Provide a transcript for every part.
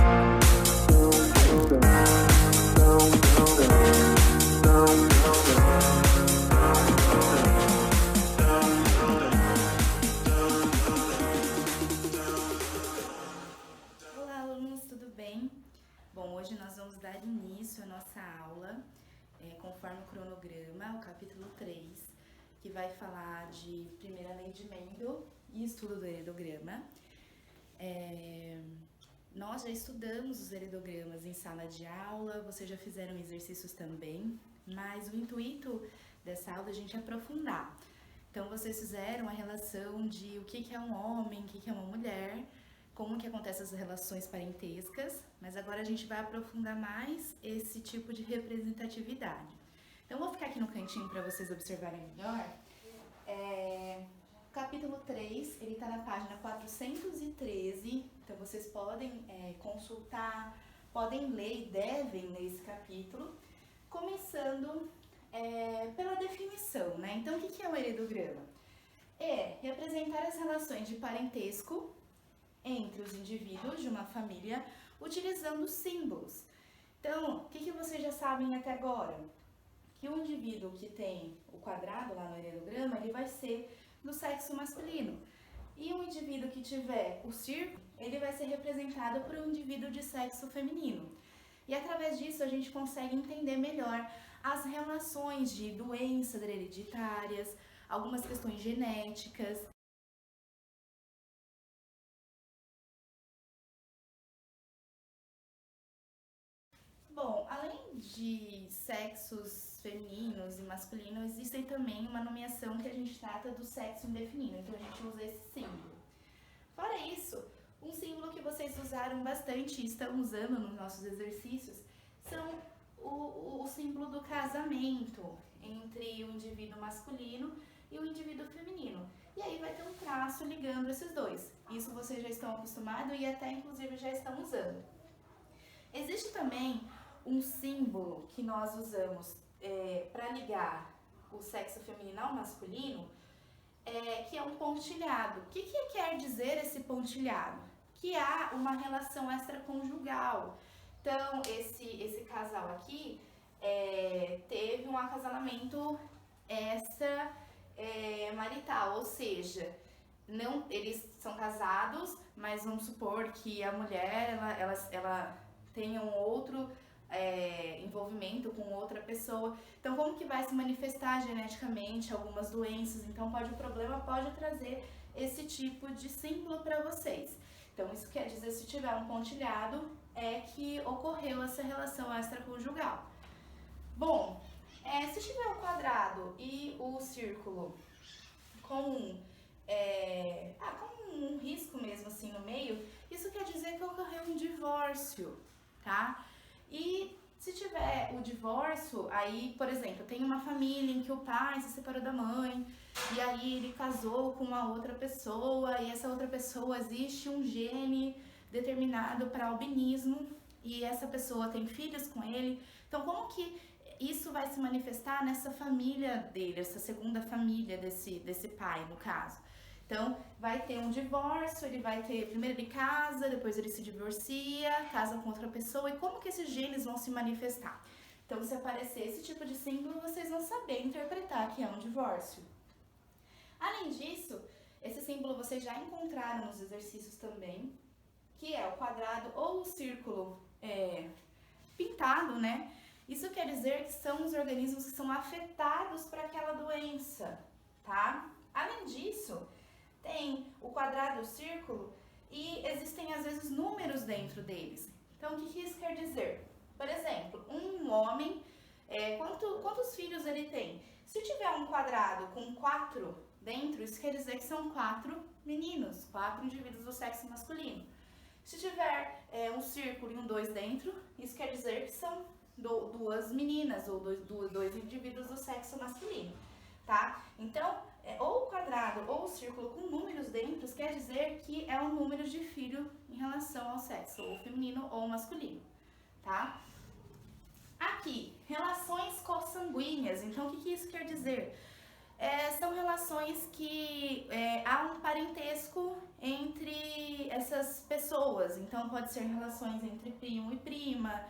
Olá, alunos, tudo bem? Bom, hoje nós vamos dar início à nossa aula, conforme o cronograma, o capítulo 3, que vai falar de primeira lei de Mendel e estudo do heredograma. Nós já estudamos os heredogramas em sala de aula, vocês já fizeram exercícios também, mas o intuito dessa aula é a gente aprofundar. Então, vocês fizeram a relação de o que é um homem, o que é uma mulher, como que acontecem as relações parentescas, mas agora a gente vai aprofundar mais esse tipo de representatividade. Então, vou ficar aqui no cantinho para vocês observarem melhor. Capítulo 3, ele está na página 413, então vocês podem consultar, podem ler e devem ler esse capítulo, começando pela definição, né? Então, o que é um heredograma? É representar as relações de parentesco entre os indivíduos de uma família utilizando símbolos. Então, o que vocês já sabem até agora? Que o indivíduo que tem o quadrado lá no heredograma, ele vai ser do sexo masculino. E o indivíduo que tiver o círculo, ele vai ser representado por um indivíduo de sexo feminino. E através disso a gente consegue entender melhor as relações de doenças hereditárias, algumas questões genéticas. Bom, além de sexos femininos e masculinos, existem também uma nomeação que a gente trata do sexo indefinido, então a gente usa esse símbolo. Fora isso, um símbolo que vocês usaram bastante e estão usando nos nossos exercícios são o símbolo do casamento entre o indivíduo masculino e o indivíduo feminino. E aí vai ter um traço ligando esses dois. Isso vocês já estão acostumados e até inclusive já estão usando. Existe também um símbolo que nós usamos para ligar o sexo feminino ao masculino, que é um pontilhado. O que quer dizer esse pontilhado? Que há uma relação extraconjugal. Então, esse casal aqui teve um acasalamento extramarital, ou seja, não, eles são casados, mas vamos supor que a mulher ela tem um outro envolvimento com outra pessoa. Então, como que vai se manifestar geneticamente algumas doenças? Então, o problema pode trazer esse tipo de símbolo para vocês. Então, isso quer dizer, se tiver um pontilhado, é que ocorreu essa relação extraconjugal. Bom, se tiver um quadrado e o círculo com um risco mesmo assim no meio, isso quer dizer que ocorreu um divórcio, tá? E se tiver o divórcio, aí, por exemplo, tem uma família em que o pai se separou da mãe, e aí ele casou com uma outra pessoa, e essa outra pessoa, existe um gene determinado para albinismo, e essa pessoa tem filhos com ele. Então, como que isso vai se manifestar nessa família dele, essa segunda família desse pai, no caso? Então, vai ter um divórcio, primeiro ele casa, depois ele se divorcia, casa com outra pessoa, e como que esses genes vão se manifestar? Então, se aparecer esse tipo de símbolo, vocês vão saber interpretar que é um divórcio. Além disso, esse símbolo vocês já encontraram nos exercícios também, que é o quadrado ou o círculo pintado, né? Isso quer dizer que são os organismos que são afetados por aquela doença, tá? Além disso, tem o quadrado e o círculo e existem às vezes números dentro deles. Então, o que isso quer dizer? Por exemplo, um homem, quantos filhos ele tem? Se tiver um quadrado com 4 dentro, isso quer dizer que são 4 meninos, 4 indivíduos do sexo masculino. Se tiver um círculo e um 2 dentro, isso quer dizer que são 2 meninas ou dois indivíduos do sexo masculino, tá? Então, ou o quadrado ou o círculo com números dentro quer dizer que é um número de filho em relação ao sexo, ou feminino ou masculino, tá? Aqui, relações consanguíneas. Então, o que isso quer dizer? São relações que há um parentesco entre essas pessoas. Então pode ser relações entre primo e prima,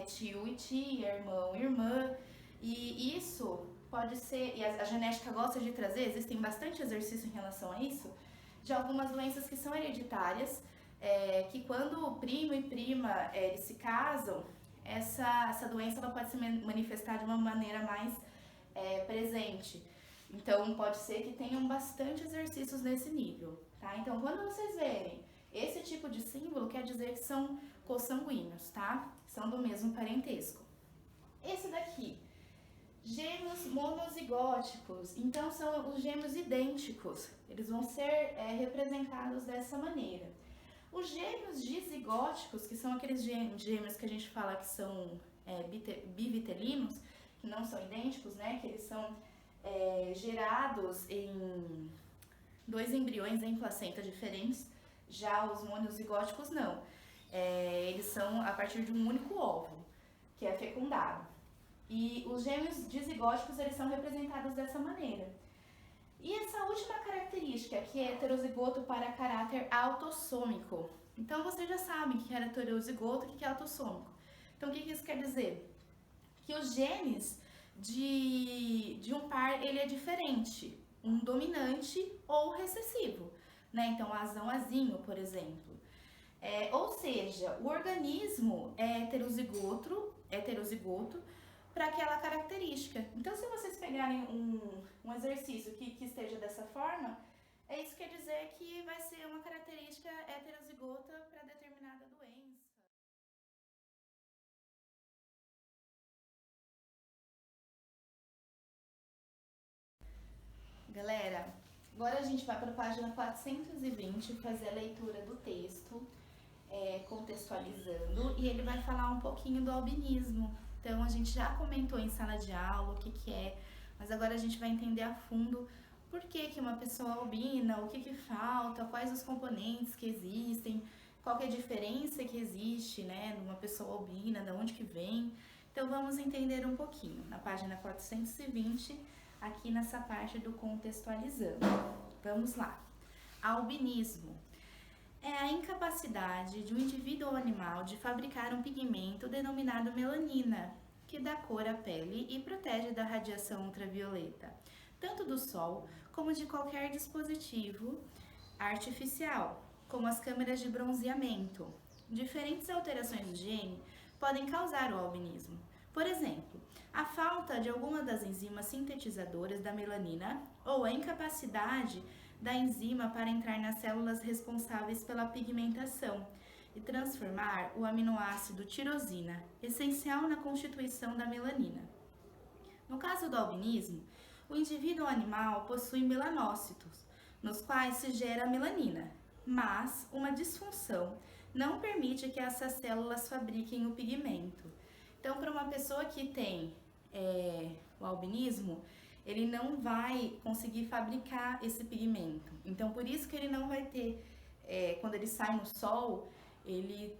tio e tia, irmão e irmã. E isso pode ser, e a genética gosta de trazer, existem bastante exercício em relação a isso, de algumas doenças que são hereditárias, que quando o primo e prima eles se casam, essa doença ela pode se manifestar de uma maneira mais presente. Então pode ser que tenham bastante exercícios nesse nível, tá? Então quando vocês verem esse tipo de símbolo, quer dizer que são consanguíneos, tá? São do mesmo parentesco. Esse daqui, gêmeos monozigóticos, então são os gêmeos idênticos, eles vão ser representados dessa maneira. Os gêmeos dizigóticos, que são aqueles gêmeos que a gente fala que são bivitelinos, que não são idênticos, né, que eles são gerados em 2 embriões em placenta diferentes, já os monozigóticos não, eles são a partir de um único óvulo, que é fecundado. E os gêmeos dizigóticos, eles são representados dessa maneira. E essa última característica, que é heterozigoto para caráter autossômico. Então, vocês já sabem o que é heterozigoto e o que é autossômico. Então, o que isso quer dizer? Que os genes de um par, ele é diferente. Um dominante ou recessivo, né? Então, azão, azinho, por exemplo. Ou seja, o organismo é heterozigoto para aquela característica. Então, se vocês pegarem um exercício que esteja dessa forma, isso quer dizer que vai ser uma característica heterozigota para determinada doença. Galera, agora a gente vai para a página 420 fazer a leitura do texto, contextualizando, e ele vai falar um pouquinho do albinismo. Então, a gente já comentou em sala de aula o que é, mas agora a gente vai entender a fundo por que uma pessoa albina, o que falta, quais os componentes que existem, qual que é a diferença que existe, né, numa pessoa albina, de onde que vem. Então, vamos entender um pouquinho na página 420, aqui nessa parte do contextualizando. Vamos lá. Albinismo é a incapacidade de um indivíduo ou animal de fabricar um pigmento denominado melanina, que dá cor à pele e protege da radiação ultravioleta, tanto do sol como de qualquer dispositivo artificial, como as câmeras de bronzeamento. Diferentes alterações do gene podem causar o albinismo. Por exemplo, a falta de alguma das enzimas sintetizadoras da melanina ou a incapacidade da enzima para entrar nas células responsáveis pela pigmentação e transformar o aminoácido tirosina, essencial na constituição da melanina. No caso do albinismo, o indivíduo animal possui melanócitos, nos quais se gera a melanina, mas uma disfunção não permite que essas células fabriquem o pigmento. Então, para uma pessoa que tem o albinismo, ele não vai conseguir fabricar esse pigmento. Então, por isso que ele não vai ter, quando ele sai no sol, ele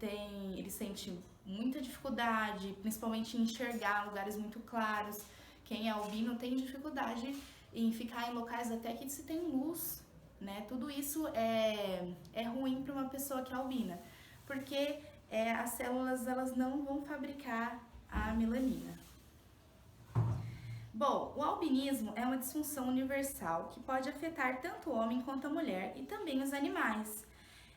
sente muita dificuldade, principalmente em enxergar lugares muito claros. Quem é albino tem dificuldade em ficar em locais até que se tem luz, né? Tudo isso é ruim para uma pessoa que é albina, porque as células elas não vão fabricar a melanina. Bom, o albinismo é uma disfunção universal que pode afetar tanto o homem quanto a mulher e também os animais.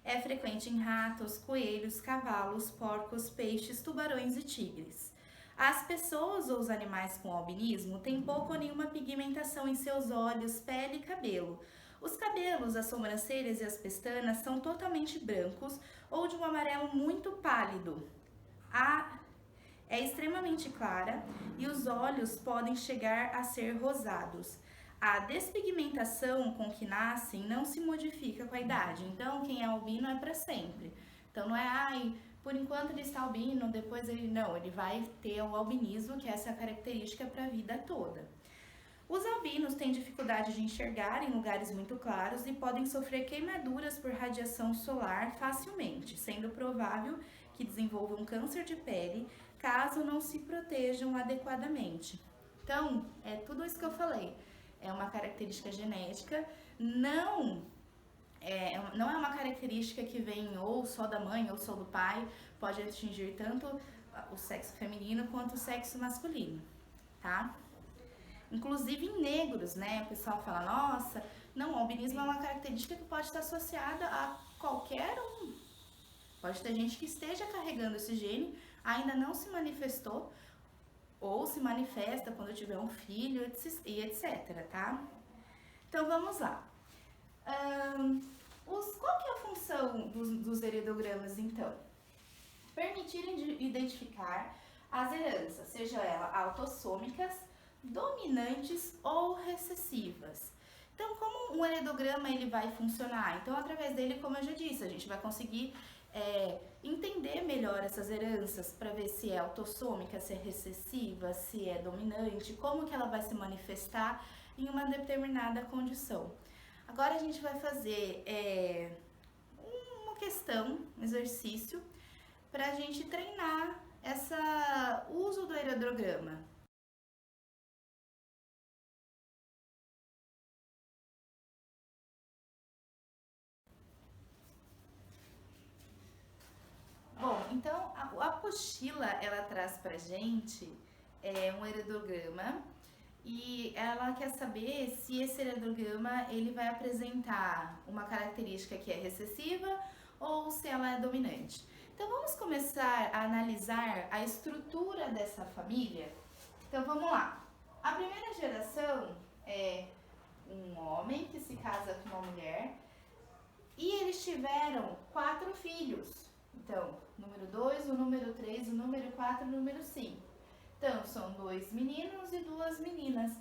É frequente em ratos, coelhos, cavalos, porcos, peixes, tubarões e tigres. As pessoas ou os animais com albinismo têm pouco ou nenhuma pigmentação em seus olhos, pele e cabelo. Os cabelos, as sobrancelhas e as pestanas são totalmente brancos ou de um amarelo muito pálido. É extremamente clara e os olhos podem chegar a ser rosados. A despigmentação com que nascem não se modifica com a idade, então quem é albino é para sempre. Então não é, por enquanto ele está albino, depois ele vai ter o albinismo, que essa é a característica para a vida toda. Os albinos têm dificuldade de enxergar em lugares muito claros e podem sofrer queimaduras por radiação solar facilmente, sendo provável que desenvolvam câncer de pele caso não se protejam adequadamente. Então, é tudo isso que eu falei. É uma característica genética, não não é uma característica que vem ou só da mãe ou só do pai, pode atingir tanto o sexo feminino quanto o sexo masculino, tá? Inclusive em negros, né? O pessoal fala, nossa, não, o albinismo é uma característica que pode estar associada a qualquer um. Pode ter gente que esteja carregando esse gene, ainda não se manifestou, ou se manifesta quando tiver um filho e etc, tá? Então vamos lá. Qual que é a função dos heredogramas, então? Permitirem identificar as heranças, seja elas autossômicas, dominantes ou recessivas. Então, como um heredograma ele vai funcionar? Então, através dele, como eu já disse, a gente vai conseguir entender melhor essas heranças para ver se é autossômica, se é recessiva, se é dominante, como que ela vai se manifestar em uma determinada condição. Agora a gente vai fazer uma questão, um exercício, para a gente treinar o uso do heredograma. Bom, então a apostila ela traz pra gente um heredograma e ela quer saber se esse heredograma ele vai apresentar uma característica que é recessiva ou se ela é dominante. Então vamos começar a analisar a estrutura dessa família. Então vamos lá. A primeira geração é um homem que se casa com uma mulher e eles tiveram 4 filhos. Então, número 2, o número 3, o número 4 e o número 5. Então, são 2 meninos e 2 meninas.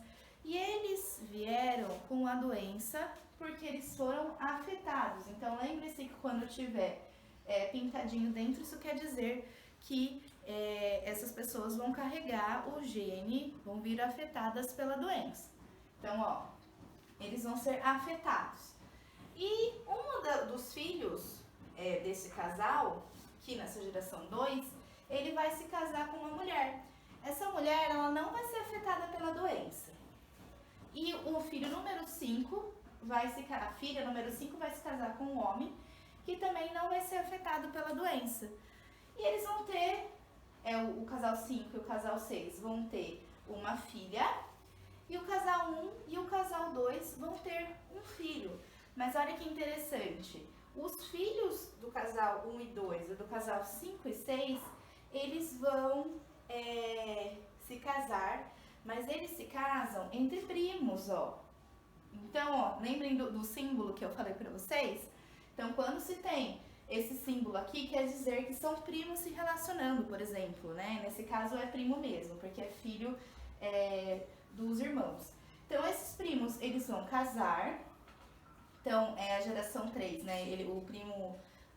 E eles vieram com a doença porque eles foram afetados. Então, lembre-se que quando tiver pintadinho dentro, isso quer dizer que essas pessoas vão carregar o gene, vão vir afetadas pela doença. Então, ó, eles vão ser afetados. E um dos filhos desse casal, que nessa geração 2, ele vai se casar com uma mulher. Essa mulher, ela não vai ser afetada pela doença. E o filho número 5 a filha número 5 vai se casar com um homem que também não vai ser afetado pela doença. E eles vão ter, o casal 5 e o casal 6 vão ter uma filha, e o casal 1 e o casal 2 vão ter um filho. Mas olha que interessante, os filhos do casal 1 e 2 e do casal 5 e 6, eles vão se casar, mas eles se casam entre primos, ó. Então, ó, lembrem do símbolo que eu falei pra vocês? Então, quando se tem esse símbolo aqui, quer dizer que são primos se relacionando, por exemplo, né? Nesse caso é primo mesmo, porque é filho dos irmãos. Então, esses primos, eles vão casar. Então, é a geração 3, né?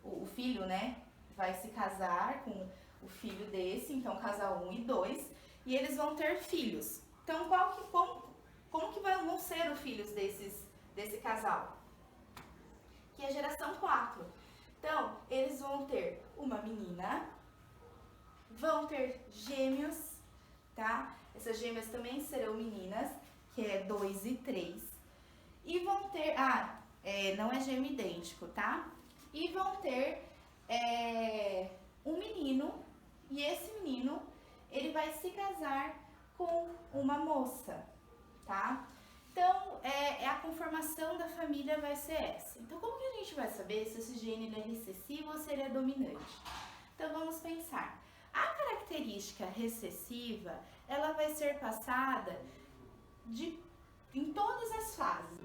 O filho, né? Vai se casar com o filho desse, então casal 1 e 2, e eles vão ter filhos. Então, como que vão ser os filhos desse casal? Que é a geração 4. Então, eles vão ter uma menina, vão ter gêmeos, tá? Essas gêmeas também serão meninas, que é 2 e 3. E vão ter, não é gêmeo idêntico, tá? E vão ter um menino, e esse menino, ele vai se casar com uma moça, tá? Então, a conformação da família vai ser essa. Então, como que a gente vai saber se esse gene ele é recessivo ou se ele é dominante? Então, vamos pensar. A característica recessiva, ela vai ser passada em todas as fases.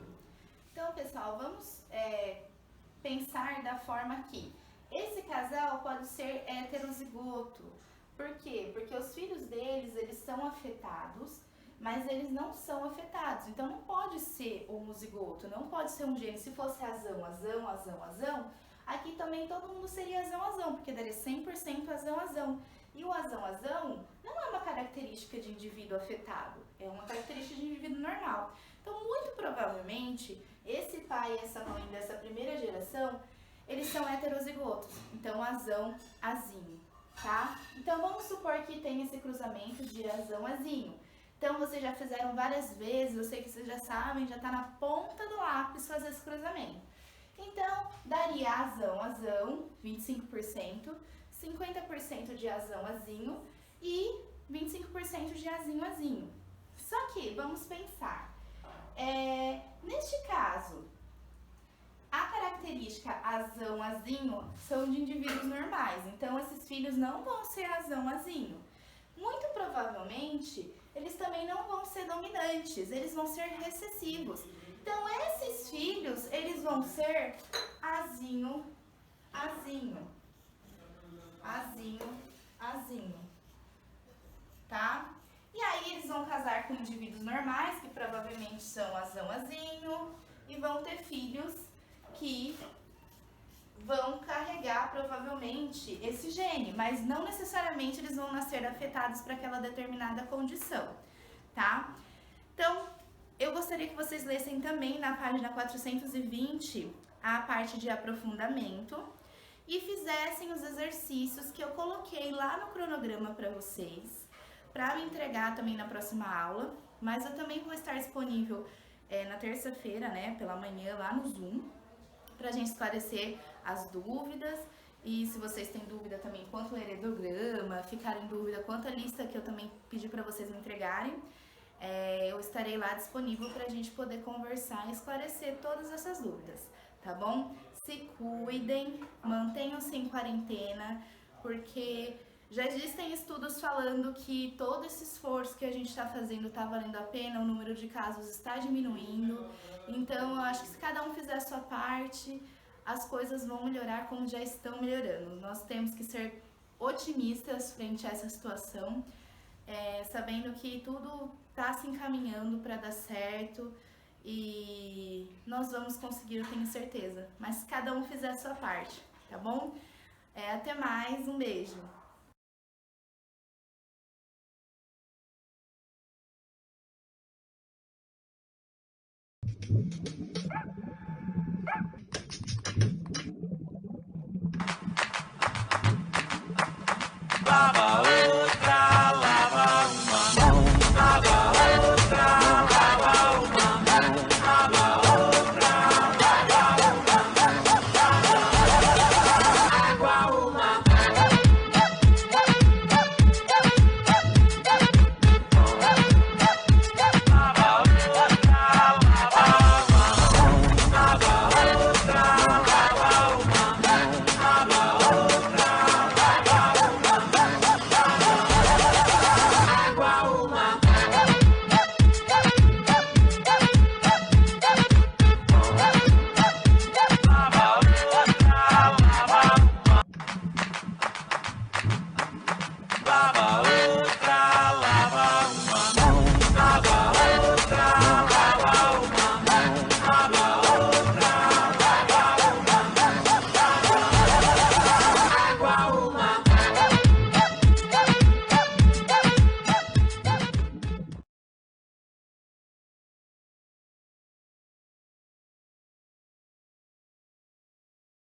Então, pessoal, vamos pensar da forma que esse casal pode ser heterozigoto. Por quê? Porque os filhos deles, eles são afetados, mas eles não são afetados. Então, não pode ser homozigoto, não pode ser um gene. Se fosse azão, aqui também todo mundo seria azão, porque daria 100% azão. E o azão não é uma característica de indivíduo afetado, é uma característica de indivíduo normal. Então, muito provavelmente, esse pai e essa mãe dessa primeira geração, eles são heterozigotos. Então, azinho, tá? Então, vamos supor que tem esse cruzamento de azinho. Então, vocês já fizeram várias vezes, eu sei que vocês já sabem, já tá na ponta do lápis fazer esse cruzamento. Então, daria azão, 25%, 50% de azão, azinho e 25% de azinho, azinho. Só que, vamos pensar, neste caso, a característica azão, azinho são de indivíduos normais, então esses filhos não vão ser azão, azinho. Muito provavelmente, eles também não vão ser dominantes, eles vão ser recessivos. Então, esses filhos, eles vão ser azinho, azinho, azinho, azinho, tá? E aí, eles vão casar com indivíduos normais, que provavelmente são azão, azinho, e vão ter filhos que vão carregar provavelmente esse gene, mas não necessariamente eles vão nascer afetados para aquela determinada condição, tá? Então, eu gostaria que vocês lessem também na página 420 a parte de aprofundamento e fizessem os exercícios que eu coloquei lá no cronograma para vocês, para me entregar também na próxima aula, mas eu também vou estar disponível na terça-feira, né, pela manhã lá no Zoom, pra gente esclarecer as dúvidas. E se vocês têm dúvida também quanto ao heredograma, ficarem em dúvida quanto à lista que eu também pedi para vocês me entregarem, eu estarei lá disponível pra gente poder conversar e esclarecer todas essas dúvidas, tá bom? Se cuidem, mantenham-se em quarentena, porque já existem estudos falando que todo esse esforço que a gente está fazendo está valendo a pena, o número de casos está diminuindo. Então, eu acho que se cada um fizer a sua parte, as coisas vão melhorar como já estão melhorando. Nós temos que ser otimistas frente a essa situação, sabendo que tudo está se encaminhando para dar certo e nós vamos conseguir, eu tenho certeza. Mas se cada um fizer a sua parte, tá bom? Até mais, um beijo! Baba.